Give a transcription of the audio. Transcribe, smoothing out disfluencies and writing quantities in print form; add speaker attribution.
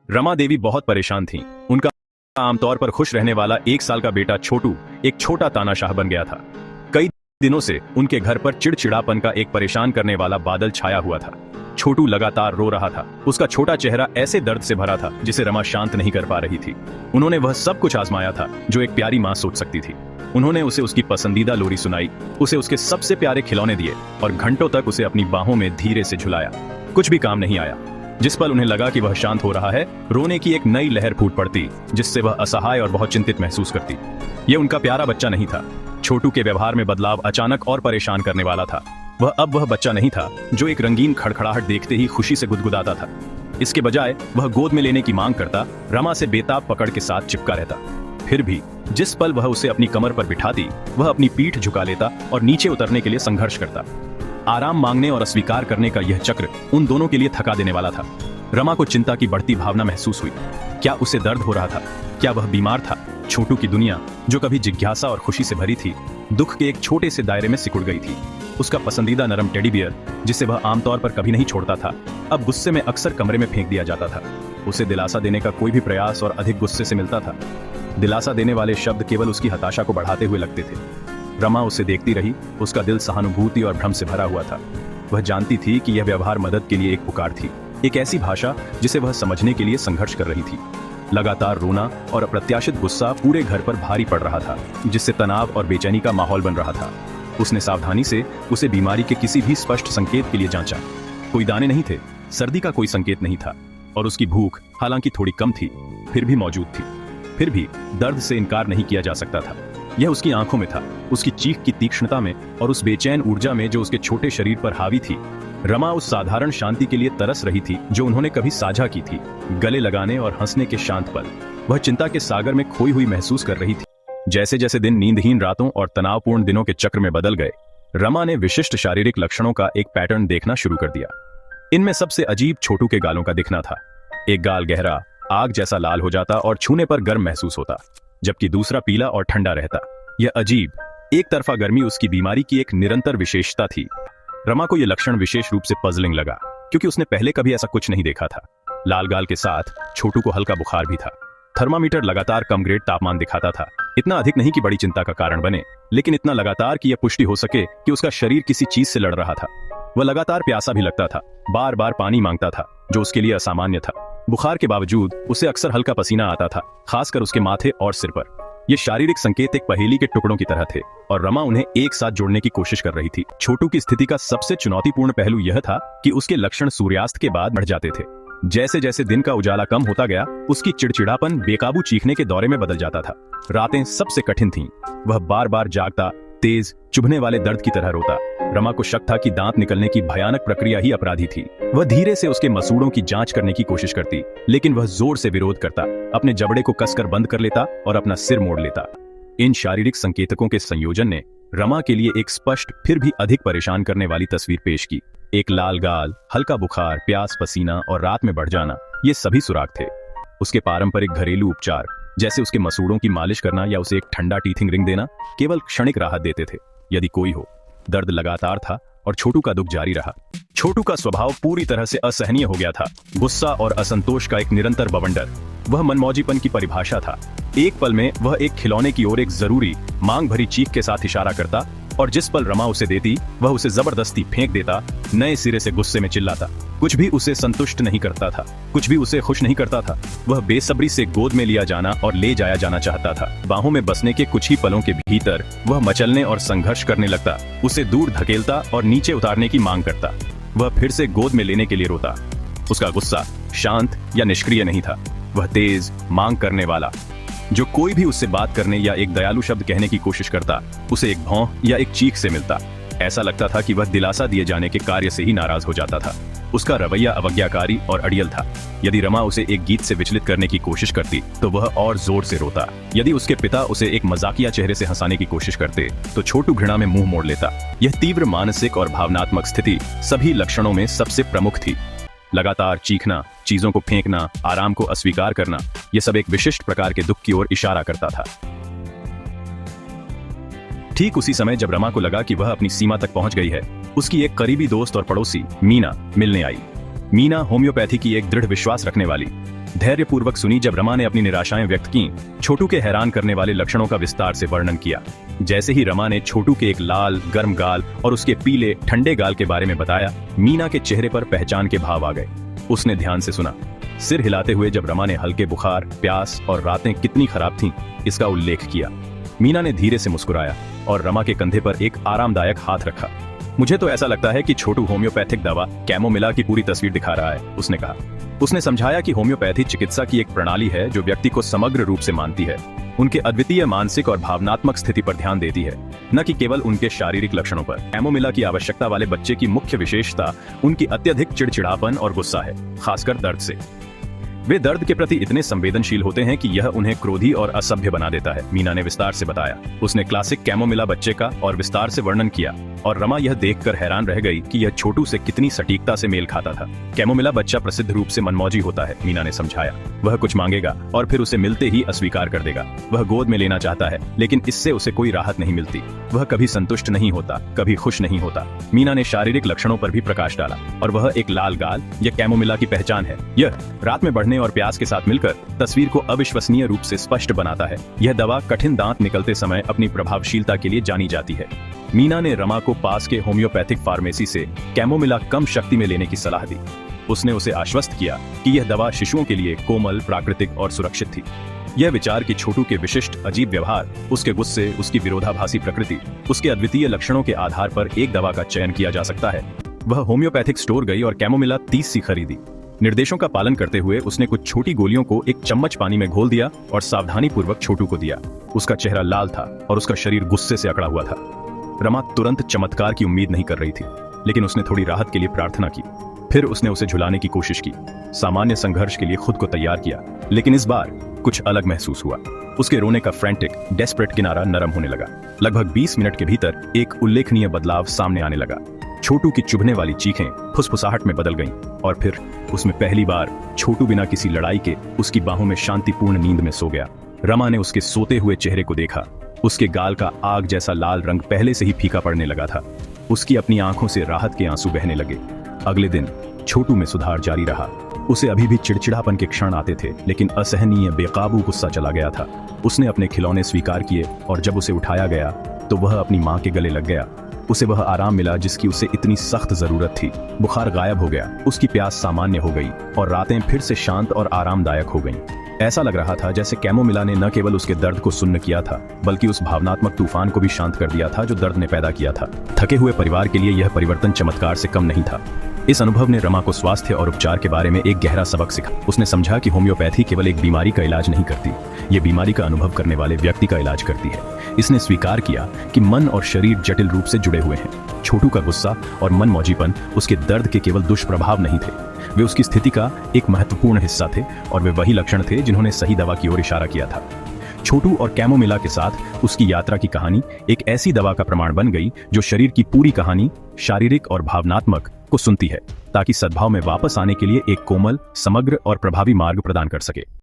Speaker 1: रमा देवी बहुत परेशान थीं। उनका आमतौर पर खुश रहने वाला 1 साल का बेटा छोटू एक छोटा तानाशाह बन गया था। कई दिनों से उनके घर पर चिड़चिड़ापन का एक परेशान करने वाला बादल छाया हुआ था। छोटू लगातार रो रहा था। उसका छोटा चेहरा ऐसे दर्द से भरा था जिसे रमा शांत नहीं कर पा रही थी। उन्होंने वह सब कुछ आजमाया था जो एक प्यारी माँ सोच सकती थी। उन्होंने उसे उसकी पसंदीदा लोरी सुनाई, उसे उसके सबसे प्यारे खिलौने दिए और घंटों तक उसे अपनी बाहों में धीरे से झुलाया। कुछ भी काम नहीं आया। जिस पल उन्हें लगा कि वह शांत हो रहा है, रोने की एक नई लहर फूट पड़ती जिससे वह असहाय और बहुत चिंतित महसूस करती। यह उनका प्यारा बच्चा नहीं था। छोटू के व्यवहार में बदलाव अचानक और परेशान करने वाला था। वह बच्चा नहीं था जो एक रंगीन खड़खड़ाहट देखते ही खुशी से गुदगुदाता था। इसके बजाय वह गोद में लेने की मांग करता, रमा से बेताब पकड़ के साथ चिपका रहता। फिर भी जिस पल वह उसे अपनी कमर पर बिठाती, वह अपनी पीठ झुका लेता और नीचे उतरने के लिए संघर्ष करता। आराम मांगने और अस्वीकार करने का यह चक्र उन दोनों के लिए थका देने वाला था। रमा को चिंता की बढ़ती भावना महसूस हुई। क्या उसे दर्द हो रहा था? क्या वह बीमार था? छोटू की दुनिया, जो कभी जिज्ञासा और खुशी से भरी थी, दुख के एक छोटे से दायरे में सिकुड़ गई थी। उसका पसंदीदा नरम टेडी बियर, जिसे वह आमतौर पर कभी नहीं छोड़ता था, अब गुस्से में अक्सर कमरे में फेंक दिया जाता था। उसे दिलासा देने का कोई भी प्रयास और अधिक गुस्से से मिलता था। दिलासा देने वाले शब्द केवल उसकी हताशा को बढ़ाते हुए लगते थे। रमा उसे देखती रही। उसका दिल सहानुभूति और भ्रम से भरा हुआ था। वह जानती थी कि यह व्यवहार मदद के लिए एक पुकार थी, एक ऐसी भाषा जिसे वह समझने के लिए संघर्ष कर रही थी। लगातार रोना और अप्रत्याशित गुस्सा पूरे घर पर भारी पड़ रहा था, जिससे तनाव और बेचैनी का माहौल बन रहा था। उसने सावधानी से उसे बीमारी के किसी भी स्पष्ट संकेत के लिए जांचा। कोई दाने नहीं थे, सर्दी का कोई संकेत नहीं था, और उसकी भूख हालांकि थोड़ी कम थी, फिर भी मौजूद थी। फिर भी दर्द से इनकार नहीं किया जा सकता था। यह उसकी आंखों में था, उसकी चीख की तीक्ष्णता में और उस बेचैन ऊर्जा में जो उसके छोटे शरीर पर हावी थी। रमा उस साधारण शांति के लिए तरस रही थी जो उन्होंने कभी साझा की थी। गले लगाने और हंसने के शांत पल। वह चिंता के सागर में खोई हुई महसूस कर रही थी। जैसे जैसे दिन नींदहीन रातों और तनावपूर्ण दिनों के चक्र में बदल गए, रमा ने विशिष्ट शारीरिक लक्षणों का एक पैटर्न देखना शुरू कर दिया। इनमें सबसे अजीब छोटू के गालों का दिखना था। एक गाल गहरा, आग जैसा लाल हो जाता और छूने पर गर्म महसूस होता, जबकि दूसरा पीला और ठंडा रहता। यह अजीब, एक तरफा गर्मी उसकी बीमारी की एक निरंतर विशेषता थी। रमा को यह लक्षण विशेष रूप से पजलिंग लगा, क्योंकि उसने पहले कभी ऐसा कुछ नहीं देखा था। लाल गाल के साथ छोटू को हल्का बुखार भी था। थर्मामीटर लगातार कम ग्रेड तापमान दिखाता था। इतना अधिक नहीं कि बड़ी चिंता का कारण बने, लेकिन इतना लगातार कि यह पुष्टि हो सके कि उसका शरीर किसी चीज से लड़ रहा था। वह लगातार प्यासा भी लगता था, बार बार पानी मांगता था, जो उसके लिए असामान्य था। बुखार के बावजूद उसे अक्सर हल्का पसीना आता था, खासकर उसके माथे और सिर पर। ये शारीरिक संकेत एक पहेली के टुकड़ों की तरह थे और रमा उन्हें एक साथ जोड़ने की कोशिश कर रही थी। छोटू की स्थिति का सबसे चुनौतीपूर्ण पहलू यह था कि उसके लक्षण सूर्यास्त के बाद बढ़ जाते थे। जैसे जैसे दिन का उजाला कम होता गया, उसकी चिड़चिड़ापन बेकाबू चीखने के दौरे में बदल जाता था। रातें सबसे कठिन थीं। वह बार बार जागता, तेज चुभने वाले दर्द की तरह रोता। रमा को शक था कि दांत निकलने की भयानक प्रक्रिया ही अपराधी थी। वह धीरे से उसके मसूड़ों की जांच करने की कोशिश करती, लेकिन वह जोर से विरोध करता, अपने जबड़े को कसकर बंद कर लेता और अपना सिर मोड़ लेता। इन शारीरिक संकेतकों के संयोजन ने रमा के लिए एक स्पष्ट फिर भी अधिक परेशान करने वाली तस्वीर पेश की। एक लाल गाल, हल्का बुखार, प्यास, पसीना और रात में बढ़ जाना, ये सभी सुराग थे। उसके पारंपरिक घरेलू उपचार, जैसे उसके मसूड़ों की मालिश करना या उसे एक ठंडा टीथिंग रिंग देना, केवल क्षणिक राहत देते थे, यदि कोई हो। दर्द लगातार था और छोटू का दुख जारी रहा। छोटू का स्वभाव पूरी तरह से असहनीय हो गया था। गुस्सा और असंतोष का एक निरंतर बवंडर। वह मनमौजीपन की परिभाषा था। एक पल में वह एक खिलौने की ओर एक जरूरी मांग भरी चीख के साथ इशारा करता, और जिस पल रमा उसे देती, वह उसे जबरदस्ती फेंक देता, नए सिरे से गुस्से में चिल्लाता। कुछ भी उसे संतुष्ट नहीं करता था, कुछ भी उसे खुश नहीं करता था। वह बेसब्री से गोद में लिया जाना और ले जाया जाना चाहता था। बाहों में बसने के कुछ ही पलों के भीतर वह मचलने और संघर्ष करने लगता, उसे दूर धकेलता और नीचे उतारने की मांग करता। वह फिर से गोद में लेने के लिए रोता। उसका गुस्सा शांत या निष्क्रिय नहीं था, वह तेज, मांग करने वाला। जो कोई भी उससे बात करने या एक दयालु शब्द कहने की कोशिश करता, उसे एक भौं या एक चीख से मिलता। ऐसा लगता था कि वह दिलासा दिए जाने के कार्य से ही नाराज हो जाता था। उसका रवैया अवज्ञाकारी और अड़ियल था। यदि रमा उसे एक गीत से विचलित करने की कोशिश करती, तो वह और जोर से रोता। यदि उसके पिता उसे एक मजाकिया चेहरे से हंसाने की कोशिश करते, तो छोटू घृणा में मुंह मोड़ लेता। यह तीव्र मानसिक और भावनात्मक स्थिति सभी लक्षणों में सबसे प्रमुख थी। लगातार चीखना, चीजों को फेंकना, आराम को अस्वीकार करना, यह सब एक विशिष्ट प्रकार के दुख की ओर इशारा करता था। ठीक उसी समय जब रमा को लगा कि वह अपनी सीमा तक पहुंच गई है, उसकी एक करीबी दोस्त और पड़ोसी मीना मिलने आई। मीना होम्योपैथी की एक दृढ़ विश्वास रखने वाली धैर्यपूर्वक सुनी जब रमा ने अपनी निराशाएं व्यक्त की। छोटू के हैरान करने वाले लक्षणों का विस्तार से वर्णन किया। जैसे ही रमा ने छोटू के एक लाल गर्म गाल और उसके पीले ठंडे गाल के बारे में बताया, मीना के चेहरे पर पहचान के भाव आ गए। उसने ध्यान से सुना, सिर हिलाते हुए जब रमा ने हल्के बुखार, प्यास और रातें कितनी खराब थीं, इसका उल्लेख किया। मीना ने धीरे से मुस्कुराया और रमा के कंधे पर एक आरामदायक हाथ रखा। मुझे तो ऐसा लगता है कि छोटू होम्योपैथिक दवा कैमोमिला की पूरी तस्वीर दिखा रहा है, उसने कहा। उसने समझाया कि होम्योपैथी चिकित्सा की एक प्रणाली है जो व्यक्ति को समग्र रूप से मानती है, उनके अद्वितीय मानसिक और भावनात्मक स्थिति पर ध्यान देती है, न कि केवल उनके शारीरिक लक्षणों पर। कैमोमिला की आवश्यकता वाले बच्चे की मुख्य विशेषता उनकी अत्यधिक चिड़चिड़ापन और गुस्सा है, खासकर दर्द से। वे दर्द के प्रति इतने संवेदनशील होते हैं कि यह उन्हें क्रोधी और असभ्य बना देता है, मीना ने विस्तार से बताया। उसने क्लासिक कैमोमिला बच्चे का और विस्तार से वर्णन किया और रमा यह देखकर हैरान रह गई कि यह छोटू से कितनी सटीकता से मेल खाता था। कैमोमिला बच्चा प्रसिद्ध रूप से मनमौजी होता है, मीना ने समझाया। वह कुछ मांगेगा और फिर उसे मिलते ही अस्वीकार कर देगा। वह गोद में लेना चाहता है, लेकिन इससे उसे कोई राहत नहीं मिलती। वह कभी संतुष्ट नहीं होता, कभी खुश नहीं होता। मीना ने शारीरिक लक्षणों पर भी प्रकाश डाला और वह एक लाल गाल यह कैमोमिला की पहचान है। यह रात में बढ़ने और प्यास के साथ मिलकर तस्वीर को अविश्वसनीय रूप से स्पष्ट बनाता है। यह दवा कठिन दांत निकलते समय अपनी प्रभावशीलता के लिए जानी जाती है। मीना ने रमा को पास के होम्योपैथिक फार्मेसी से कैमोमिला कम शक्ति में लेने की सलाह दी। उसने उसे आश्वस्त किया कि यह दवा शिशुओं के लिए कोमल, प्राकृतिक और सुरक्षित थी। यह विचार कि छोटू के विशिष्ट अजीब व्यवहार, उसके गुस्से, उसकी विरोधाभासी प्रकृति, उसके अद्वितीय लक्षणों के आधार पर एक दवा का चयन किया जा सकता है। वह होम्योपैथिक स्टोर गई और कैमोमिला 30 सी खरीदी। निर्देशों का पालन करते हुए उसने कुछ छोटी गोलियों को एक चम्मच पानी में घोल दिया और सावधानी पूर्वक छोटू को दिया। उसका चेहरा लाल था और उसका शरीर गुस्से से अकड़ा हुआ था। रमा तुरंत चमत्कार की उम्मीद नहीं कर रही थी, लेकिन उसने थोड़ी राहत के लिए प्रार्थना की। फिर उसने उसे झुलाने की कोशिश की, सामान्य संघर्ष के लिए खुद को तैयार किया, लेकिन इस बार कुछ अलग महसूस हुआ। उसके रोने का फ्रैंटिक, डेस्परेट किनारा नरम होने लगा। लगभग 20 मिनट के भीतर एक उल्लेखनीय बदलाव सामने आने लगा। छोटू की चुभने वाली चीखें फुसफुसाहट में बदल गईं और फिर उसमें पहली बार छोटू बिना किसी लड़ाई के उसकी बाहों में शांतिपूर्ण नींद में सो गया। रमा ने उसके सोते हुए चेहरे को देखा। उसके गाल का आग जैसा लाल रंग पहले से ही फीका पड़ने लगा था। उसकी अपनी आंखों से राहत के आंसू बहने लगे। अगले दिन छोटू में सुधार जारी रहा। उसे अभी भी चिड़चिड़ापन के क्षण आते थे, लेकिन असहनीय बेकाबू गुस्सा चला गया था। उसने अपने खिलौने स्वीकार किए और जब उसे उठाया गया तो वह अपनी मां के गले लग गया। उसे वह आराम मिला जिसकी उसे इतनी सख्त जरूरत थी। बुखार गायब हो गया, उसकी प्यास सामान्य हो गई और रातें फिर से शांत और आरामदायक हो गईं। ऐसा लग रहा था जैसे कैमोमिला ने न केवल उसके दर्द को सुन्न किया था, बल्कि उस भावनात्मक तूफान को भी शांत कर दिया था जो दर्द ने पैदा किया था। थके हुए परिवार के लिए यह परिवर्तन चमत्कार से कम नहीं था। इस अनुभव ने रमा को स्वास्थ्य और उपचार के बारे में एक गहरा सबक सिखा। उसने समझा कि होम्योपैथी केवल एक बीमारी का इलाज नहीं करती, ये बीमारी का अनुभव करने वाले व्यक्ति का इलाज करती है। इसने स्वीकार किया कि मन और शरीर जटिल रूप से जुड़े हुए हैं। छोटू का गुस्सा और मनमौजीपन उसके दर्द के केवल दुष्प्रभाव नहीं थे, वे उसकी स्थिति का एक महत्वपूर्ण हिस्सा थे और वे वही लक्षण थे जिन्होंने सही दवा की ओर इशारा किया था। छोटू और कैमोमिला के साथ उसकी यात्रा की कहानी एक ऐसी दवा का प्रमाण बन गई जो शरीर की पूरी कहानी, शारीरिक और भावनात्मक, को सुनती है, ताकि सद्भाव में वापस आने के लिए एक कोमल, समग्र और प्रभावी मार्ग प्रदान कर सके।